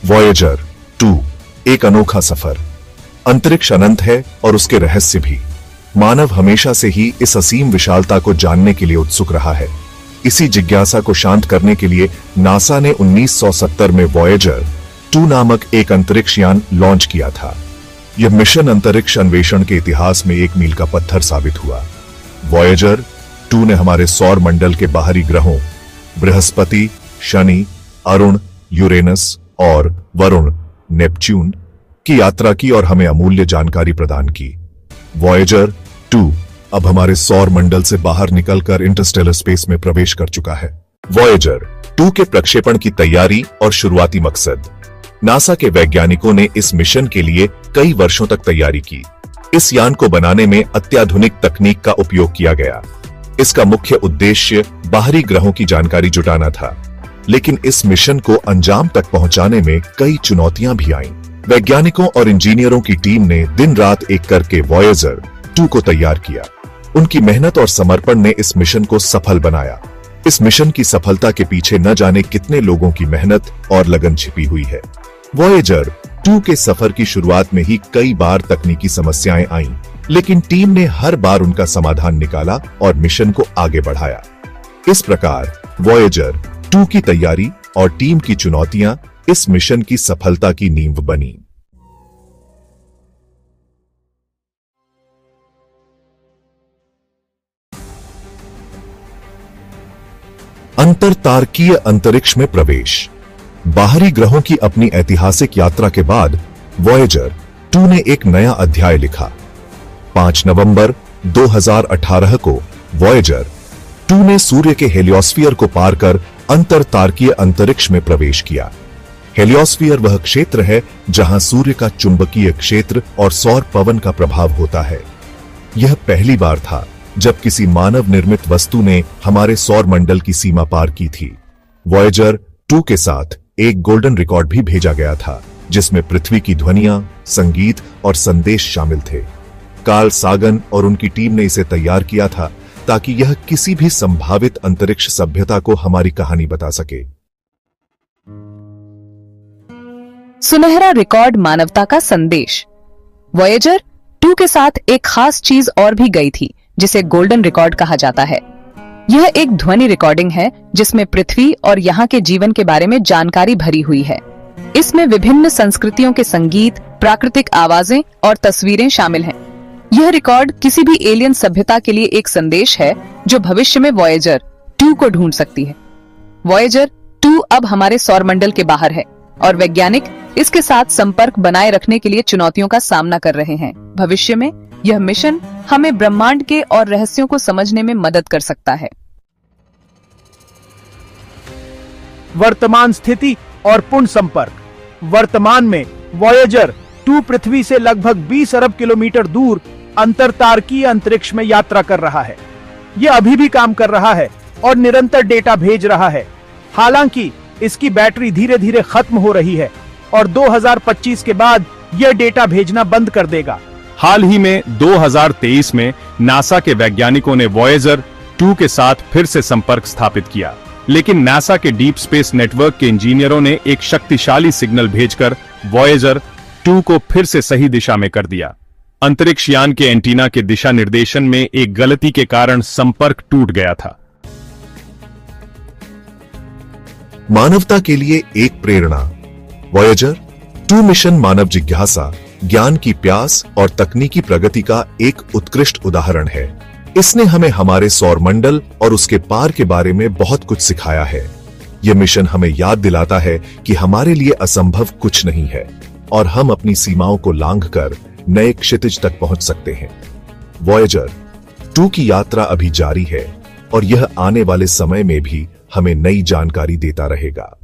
Voyager 2 एक अनोखा सफर। अंतरिक्ष अनंत है और उसके रहस्य भी। मानव हमेशा से ही इस असीम विशालता को जानने के लिए उत्सुक रहा है। इसी जिज्ञासा को शांत करने के लिए नासा ने 1970 में वॉयेजर 2 नामक एक अंतरिक्ष यान लॉन्च किया था। यह मिशन अंतरिक्ष अन्वेषण के इतिहास में एक मील का पत्थर साबित हुआ। वॉयेजर 2 ने हमारे सौर मंडल के बाहरी ग्रहों बृहस्पति, शनि, अरुण, यूरेनस और वरुण नेपच्यून की यात्रा की और हमें अमूल्य जानकारी प्रदान की। वॉयेजर 2 अब हमारे सौर मंडल से बाहर निकलकर इंटरस्टेलर स्पेस में प्रवेश कर चुका है। वॉयेजर 2 के प्रक्षेपण की तैयारी और शुरुआती मकसद। नासा के वैज्ञानिकों ने इस मिशन के लिए कई वर्षों तक तैयारी की। इस यान को बनाने में अत्याधुनिक तकनीक का उपयोग किया गया। इसका मुख्य उद्देश्य बाहरी ग्रहों की जानकारी जुटाना था, लेकिन इस मिशन को अंजाम तक पहुंचाने में कई चुनौतियां भी आईं। वैज्ञानिकों और इंजीनियरों की टीम ने दिन रात एक करके वॉयेजर 2 को तैयार किया। उनकी मेहनत और समर्पण ने इस मिशन को सफल बनाया। इस मिशन की सफलता के पीछे न जाने कितने लोगों की मेहनत और लगन छिपी हुई है। वॉयेजर 2 के सफर की शुरुआत में ही कई बार तकनीकी समस्याएं आईं, लेकिन टीम ने हर बार उनका समाधान निकाला और मिशन को आगे बढ़ाया। इस प्रकार वॉयेजर 2 की तैयारी और टीम की चुनौतियां इस मिशन की सफलता की नींव बनी। अंतरतारकीय अंतरिक्ष में प्रवेश। बाहरी ग्रहों की अपनी ऐतिहासिक यात्रा के बाद वॉयेजर 2 ने एक नया अध्याय लिखा। 5 नवंबर 2018 को वॉयेजर 2 ने सूर्य के हेलियोस्फीयर को पार कर अंतरतारकीय अंतरिक्ष में प्रवेश किया। हेलियोस्फीयर वह क्षेत्र है जहां सूर्य का चुंबकीय क्षेत्र और सौर पवन का प्रभाव होता है। यह पहली बार था जब किसी मानव निर्मित वस्तु ने हमारे सौर मंडल की सीमा पार की थी। वॉयेजर 2 के साथ एक गोल्डन रिकॉर्ड भी भेजा गया था, जिसमें पृथ्वी की ध्वनियां, संगीत और संदेश शामिल थे। कार्ल सागन और उनकी टीम ने इसे तैयार किया था ताकि यह किसी भी संभावित अंतरिक्ष सभ्यता को हमारी कहानी बता सके। सुनहरा रिकॉर्ड, मानवता का संदेश। वॉयेजर 2 के साथ एक खास चीज और भी गई थी, जिसे गोल्डन रिकॉर्ड कहा जाता है। यह एक ध्वनि रिकॉर्डिंग है जिसमें पृथ्वी और यहाँ के जीवन के बारे में जानकारी भरी हुई है। इसमें विभिन्न संस्कृतियों के संगीत, प्राकृतिक आवाजें और तस्वीरें शामिल हैं। यह रिकॉर्ड किसी भी एलियन सभ्यता के लिए एक संदेश है जो भविष्य में वॉयेजर 2 को ढूंढ सकती है। वॉयेजर 2 अब हमारे सौर मंडल के बाहर है और वैज्ञानिक इसके साथ संपर्क बनाए रखने के लिए चुनौतियों का सामना कर रहे हैं। भविष्य में यह मिशन हमें ब्रह्मांड के और रहस्यों को समझने में मदद कर सकता है। वर्तमान स्थिति और पूर्ण संपर्क। वर्तमान में वॉयेजर 2 पृथ्वी से लगभग 20 अरब किलोमीटर दूर अंतरतारकीय अंतरिक्ष में यात्रा कर रहा है। यह अभी भी काम कर रहा है और निरंतर डेटा भेज रहा है। हालांकि इसकी बैटरी धीरे धीरे खत्म हो रही है और 2025 के बाद यह डेटा भेजना बंद कर देगा। हाल ही में 2023 में नासा के वैज्ञानिकों ने वॉयेजर 2 के साथ फिर से संपर्क स्थापित किया, लेकिन नासा के डीप स्पेस नेटवर्क के इंजीनियरों ने एक शक्तिशाली सिग्नल भेजकर वॉयेजर 2 को फिर से सही दिशा में कर दिया। अंतरिक्ष यान के एंटीना के दिशा निर्देशन में एक गलती के कारण संपर्क टूट गया था। मानवता के लिए एक प्रेरणा। वॉयेजर 2 मिशन मानव जिज्ञासा, ज्ञान की प्यास और तकनीकी प्रगति का एक उत्कृष्ट उदाहरण है। इसने हमें हमारे सौर मंडल और उसके पार के बारे में बहुत कुछ सिखाया है। यह मिशन हमें याद दिलाता है कि हमारे लिए असंभव कुछ नहीं है और हम अपनी सीमाओं को लांघकर नए क्षितिज तक पहुंच सकते हैं। वॉयेजर 2 की यात्रा अभी जारी है और यह आने वाले समय में भी हमें नई जानकारी देता रहेगा।